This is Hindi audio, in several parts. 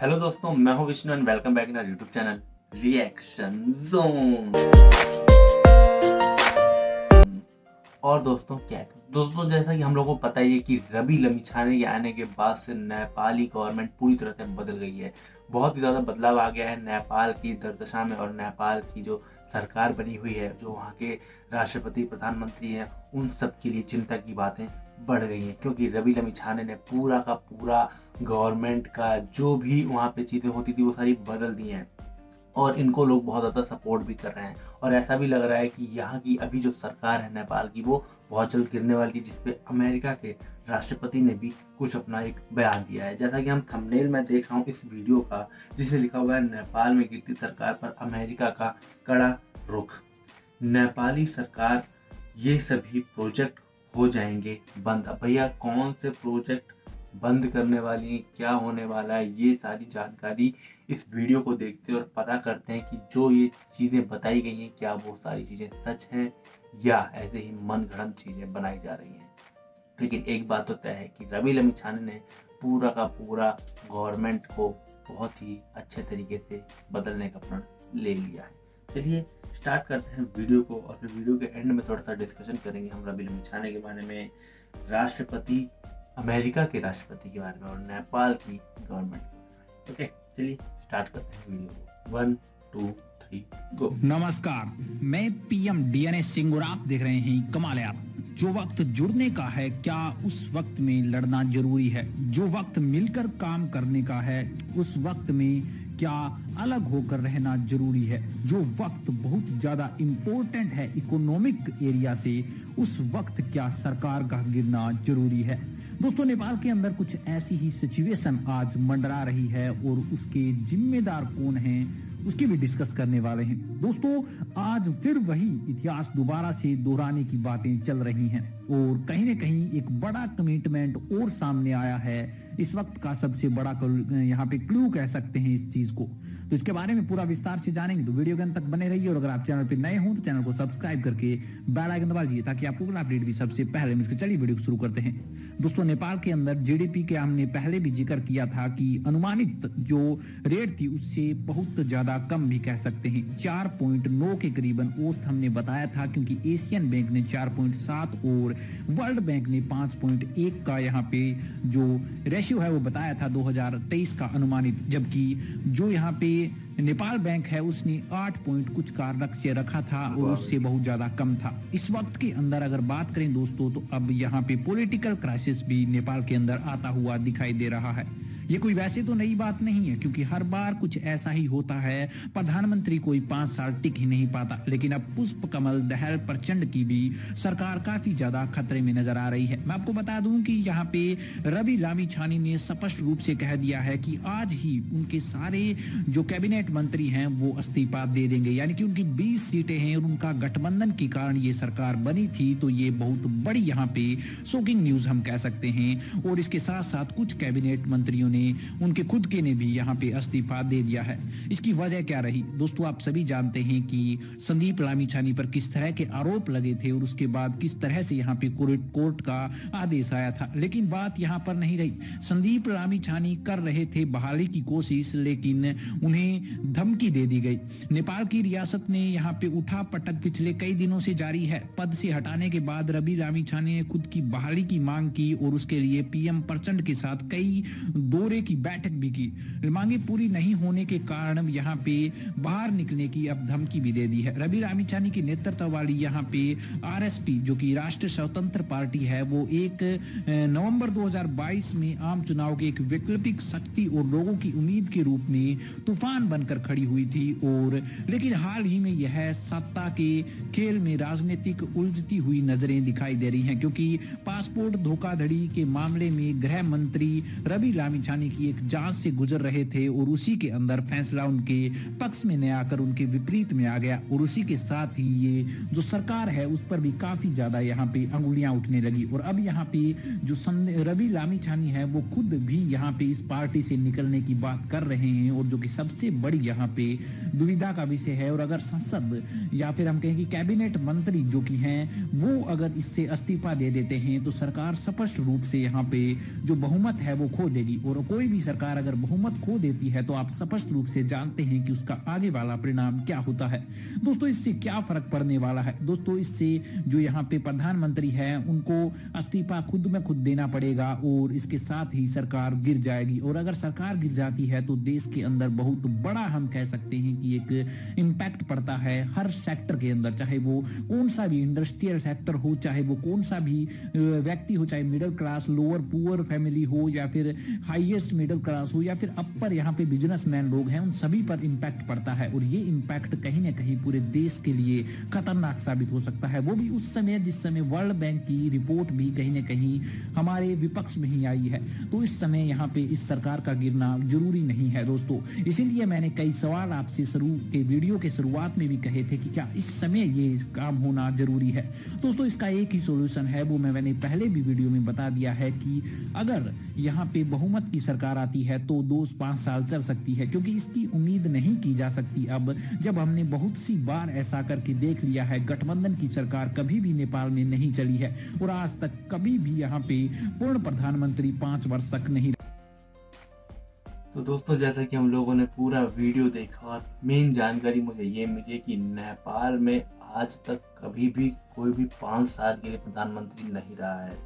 हेलो दोस्तों, मैं हूं Vishnu and welcome back in our YouTube channel reaction zone. और दोस्तों दोस्तों जैसा कि हम लोगों को पता ही है कि रवि लमिछाने के आने के बाद से नेपाली गवर्नमेंट पूरी तरह से बदल गई है। बहुत ही ज़्यादा बदलाव आ गया है नेपाल की दुर्दशा में, और नेपाल की जो सरकार बनी हुई है, जो वहाँ के राष्ट्रपति प्रधानमंत्री हैं, उन सब के लिए चिंता की बातें बढ़ गई हैं, क्योंकि रवि लमिछाने ने पूरा का पूरा गवर्नमेंट का जो भी वहाँ पे चीज़ें होती थी वो सारी बदल दी हैं, और इनको लोग बहुत ज़्यादा सपोर्ट भी कर रहे हैं। और ऐसा भी लग रहा है कि यहाँ की अभी जो सरकार है नेपाल की, वो बहुत जल्द गिरने वाली है, जिसपे अमेरिका के राष्ट्रपति ने भी कुछ अपना एक बयान दिया है। जैसा कि हम थंबनेल में देख रहा हूँ इस वीडियो का, जिसमें लिखा हुआ है नेपाल में गिरती सरकार पर अमेरिका का कड़ा रुख। नेपाली सरकार ये सभी प्रोजेक्ट हो जाएंगे बंद। अब भैया कौन से प्रोजेक्ट बंद करने वाली है, क्या होने वाला है, ये सारी जानकारी इस वीडियो को देखते हैं और पता करते हैं कि जो ये चीज़ें बताई गई हैं, क्या वो सारी चीज़ें सच हैं या ऐसे ही मन गढ़ंत चीज़ें बनाई जा रही हैं। लेकिन एक बात तो तय है कि रवि लमिछाने ने पूरा का पूरा गवर्नमेंट को बहुत ही अच्छे तरीके से बदलने का प्रण ले लिया है। चलिए स्टार्ट करते हैं वीडियो को, और फिर वीडियो के एंड में थोड़ा सा डिस्कशन करेंगे हम रवि लमिछाने के बारे में, राष्ट्रपति अमेरिका के राष्ट्रपति के बारे में, और नेपाल की गवर्नमेंट। ओके चलिए स्टार्ट करते हैं वीडियो को। 1 2 3 गो। नमस्कार, मैं पीएम डीएनए सिंह और आप देख रहे हैं कमाल ऐप। जो वक्त जुड़ने का है, क्या उस वक्त में लड़ना जरूरी है? जो वक्त मिलकर काम करने का है, उस वक्त में क्या अलग होकर रहना जरूरी है? जो वक्त बहुत ज्यादा इम्पोर्टेंट है इकोनॉमिक एरिया से, उस वक्त क्या सरकार का गिरना जरूरी है? दोस्तों, नेपाल के अंदर कुछ ऐसी ही सिचुएशन आज मंडरा रही है, और उसके जिम्मेदार कौन हैं उसकी भी डिस्कस करने वाले हैं। दोस्तों, आज फिर वही इतिहास दोबारा से दोहराने की बातें चल रही हैं, और कहीं न कहीं एक बड़ा कमिटमेंट और सामने आया है। इस वक्त का सबसे बड़ा यहाँ पे क्लू कह सकते हैं इस चीज को। तो इसके बारे में पूरा विस्तार से जानेंगे, तो वीडियो के अंत तक बने रहिए। और अगर आप चैनल पे नए हो तो चैनल को सब्सक्राइब करके बेल आइकन दबा दीजिए, ताकि आपको अगला अपडेट भी सबसे पहले मिल सके। चलिए वीडियो को शुरू करते हैं। दोस्तों, नेपाल के अंदर जीडीपी के हमने पहले भी जिक्र किया था कि अनुमानित जो रेट थी उससे बहुत ज्यादा कम भी कह सकते हैं। 4.9 के करीबन औसत हमने बताया था, क्योंकि एशियन बैंक ने 4.7 और वर्ल्ड बैंक ने 5.1 का यहाँ पे जो रेशियो है वो बताया था 2023 का अनुमानित, जबकि जो यहाँ पे नेपाल बैंक है उसने 8 पॉइंट कुछ का लक्ष्य रखा था, और उससे बहुत ज्यादा कम था। इस वक्त के अंदर अगर बात करें दोस्तों, तो अब यहाँ पे पॉलिटिकल क्राइसिस भी नेपाल के अंदर आता हुआ दिखाई दे रहा है। ये कोई वैसे तो नई बात नहीं है, क्योंकि हर बार कुछ ऐसा ही होता है। प्रधानमंत्री कोई 5 साल टिक ही नहीं पाता। लेकिन अब पुष्प कमल दहल प्रचंड की भी सरकार काफी ज्यादा खतरे में नजर आ रही है। मैं आपको बता दूं कि यहाँ पे रवि लामिछाने ने स्पष्ट रूप से कह दिया है कि आज ही उनके सारे जो कैबिनेट मंत्री हैं वो इस्तीफा दे देंगे, यानी कि उनकी 20 सीटें हैं और उनका गठबंधन के कारण ये सरकार बनी थी। तो ये बहुत बड़ी यहाँ पे शॉकिंग न्यूज हम कह सकते हैं। और इसके साथ साथ कुछ कैबिनेट मंत्रियों ने, उनके खुद के ने भी यहाँ पे इस्तीफा दे दिया है। इसकी वजह क्या रही दोस्तों? आप सभी जानते हैं कि संदीप लामिछाने पर किस तरह के आरोप लगे थे, और उसके बाद किस तरह से यहाँ पे कोर्ट का आदेश आया था। लेकिन बात यहाँ पर नहीं रही। संदीप लामिछाने कर रहे थे बहाली की कोशिश, लेकिन उन्हें धमकी दे दी गई। नेपाल की रियासत ने यहाँ पे उठा पटक पिछले कई दिनों से जारी है। पद से हटाने के बाद रवि लामिछाने ने खुद की बहाली की मांग की, और उसके लिए पीएम प्रचंड के साथ कई दौरे की बैठक भी की। मांगे पूरी नहीं होने के कारण यहाँ पे बाहर निकलने की अब धमकी भी दे दी है। रवि लामिछाने की नेतृत्व वाली यहाँ पे आरएसपी, जो कि राष्ट्रीय स्वतंत्र पार्टी है, वो 1 नवंबर 2022 में आम चुनाव के एक वैकल्पिक शक्ति और लोगों की उम्मीद के रूप में तूफान बनकर खड़ी हुई थी। और लेकिन हाल ही में यह सत्ता के खेल में राजनीतिक उलझती हुई नजरें दिखाई दे रही हैं, क्योंकि पासपोर्ट धोखाधड़ी के मामले में गृह मंत्री रवि लामिछाने की एक जांच से गुजर रहे थे, और उसी के अंदर फैसला उनके पक्ष में न आकर उनके विपरीत में आ गया। और उसी के साथ ही ये जो सरकार है उस पर भी काफी ज्यादा यहाँ पे अंगुलियां उठने लगी। और अब यहाँ पे जो रवि लामिछाने है वो खुद भी यहाँ पे इस पार्टी से निकलने की बात कर रहे हैं, और जो कि सबसे बड़ी यहाँ पे दुविधा का विषय है। और अगर संसद या फिर हम कहें कि कैबिनेट मंत्री जो कि हैं वो अगर इससे इस्तीफा दे देते हैं, तो सरकार स्पष्ट रूप से यहाँ पे जो बहुमत है वो खो देगी, और कोई भी सरकार अगर बहुमत खो देती है तो आप स्पष्ट रूप से जानते हैं कि उसका आगे वाला परिणाम क्या होता है। दोस्तों, इससे क्या फर्क पड़ने वाला है? दोस्तों, इससे जो यहाँ पे प्रधानमंत्री है उनको इस्तीफा खुद में खुद देना पड़ेगा और इसके साथ ही सरकार गिर जाएगी। और अगर सरकार गिर जाती है तो देश के अंदर बहुत बड़ा, हम कह सकते हैं कि एक इम्पैक्ट पड़ता है हर सेक्टर के अंदर, चाहे वो कौन सा भी इंडस्ट्रियल सेक्टर हो, चाहे वो कौन सा भी व्यक्ति हो, चाहे middle class, lower poor family हो, या फिर हाईएस्ट मिडिल क्लास हो, या फिर अपर यहाँ पे बिजनेसमैन लोग हैं, उन सभी पर इम्पैक्ट पड़ता है। और ये इम्पैक्ट कहीं ना कहीं पूरे देश के लिए खतरनाक साबित हो सकता है, वो भी उस समय जिस समय वर्ल्ड बैंक की रिपोर्ट भी कहीं ना कहीं हमारे विपक्ष में ही आई है। तो इस समय यहाँ पे इस सरकार का गिरना जरूरी नहीं है दोस्तों। इसीलिए मैंने कई सवाल आपसे शुरू के वीडियो के शुरुआत में भी कहे थे कि क्या इस समय ये काम होना जरूरी है। दोस्तों, इसका एक ही सॉल्यूशन है, वो मैंने पहले भी वीडियो में बता दिया है कि अगर यहाँ पे बहुमत की सरकार आती है तो 2-5 साल चल सकती है, क्योंकि इसकी उम्मीद नहीं की जा सकती अब, जब हमने बहुत सी बार ऐसा करके देख लिया है। गठबंधन की सरकार कभी भी नेपाल में नहीं चली है और आज तक कभी भी यहाँ पे पूर्ण प्रधानमंत्री 5 वर्ष तक नहीं। तो दोस्तों, जैसा कि हम लोगों ने पूरा वीडियो देखा और मेन जानकारी मुझे ये मिली कि नेपाल में आज तक कभी भी कोई भी 5 साल के लिए प्रधानमंत्री नहीं रहा है।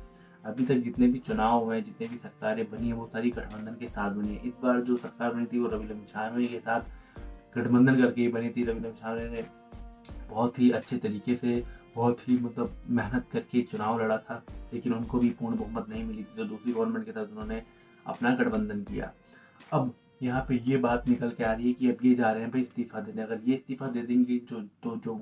अभी तक जितने भी चुनाव हुए, जितने भी सरकारें बनी है, वो सारी गठबंधन के साथ बनी है। इस बार जो सरकार बनी थी वो रवि लम्छानवे के साथ गठबंधन करके ही बनी थी। रवि लम्छानवे ने बहुत ही अच्छे तरीके से, बहुत ही मेहनत करके चुनाव लड़ा था, लेकिन उनको भी पूर्ण बहुमत नहीं मिली थी, तो दूसरी गवर्नमेंट के साथ उन्होंने अपना गठबंधन किया। अब यहाँ पे ये बात निकल के आ रही है कि अब ये जा रहे हैं भाई इस्तीफा देने। अगर ये इस्तीफा दे देंगे जो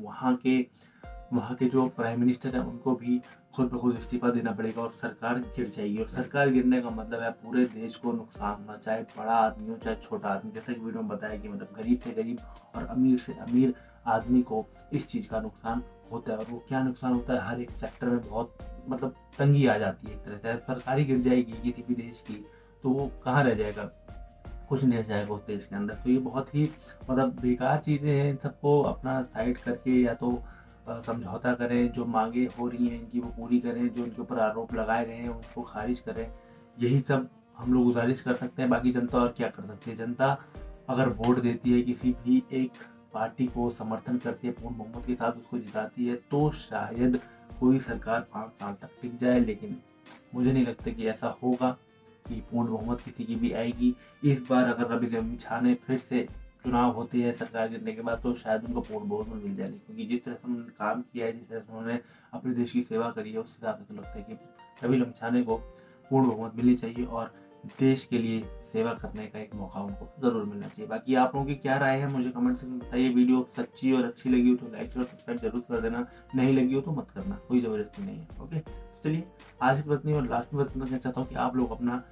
वहाँ के जो प्राइम मिनिस्टर हैं उनको भी खुद ब खुद इस्तीफा देना पड़ेगा और सरकार गिर जाएगी। और सरकार गिरने का मतलब है पूरे देश को नुकसान होना, चाहे बड़ा आदमी हो चाहे छोटा आदमी। जैसा कि वीडियो में बताया कि गरीब से गरीब और अमीर से अमीर आदमी को इस चीज़ का नुकसान होता है। और वो क्या नुकसान होता है, हर एक सेक्टर में बहुत तंगी आ जाती है। एक तरह से सरकार ही गिर जाएगी किसी भी देश की तो वो कहाँ रह जाएगा, कुछ नहीं रह जाएगा उस देश के अंदर। तो ये बहुत ही बेकार चीज़ें हैं। इन सबको अपना साइड करके या तो समझौता करें, जो मांगे हो रही हैं इनकी वो पूरी करें, जो इनके ऊपर आरोप लगाए गए हैं उनको खारिज करें। यही सब हम लोग गुजारिश कर सकते हैं। बाकी जनता और क्या कर सकती है। जनता अगर वोट देती है, किसी भी एक पार्टी को समर्थन करती है, पूर्ण बहुमत के साथ उसको जिताती है, तो शायद कोई सरकार 5 साल तक टिक जाए। लेकिन मुझे नहीं लगता कि ऐसा होगा कि पूर्ण बहुमत किसी की भी आएगी। इस बार अगर रवि लम्छानवे फिर से चुनाव होते हैं सरकार गिरने के बाद, तो शायद उनको पूर्ण बहुमत मिल जाए। क्योंकि जिस तरह से उन्होंने काम किया है, जिस तरह से उन्होंने अपने देश की सेवा करी है, उस हिसाब से तो लगता है कि रवि लम्छानवे को पूर्ण बहुमत मिलनी चाहिए और देश के लिए सेवा करने का एक मौका उनको जरूर मिलना चाहिए। बाकी आप लोगों की क्या राय है मुझे कमेंट सेक्शन में बताइए। वीडियो सच्ची और अच्छी लगी हो तो लाइक और सब्सक्राइब जरूर कर देना, नहीं लगी हो तो मत करना, कोई जबरदस्ती नहीं है। ओके, तो चलिए आज की बात नहीं और लास्ट में बताना चाहता हूँ कि आप लोग अपना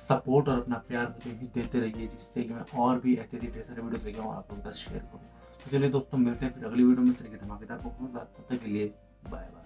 सपोर्ट और अपना प्यार मुझे देते रहिए, जिससे कि मैं और भी ऐसे ढेर सारे वीडियो लेके आऊँ आप लोगों के साथ शेयर करूँ। तो चलिए दोस्तों, मिलते हैं फिर अगली वीडियो में। धमाकेदार परफॉर्मेंस, तब तक के लिए बाय बाय।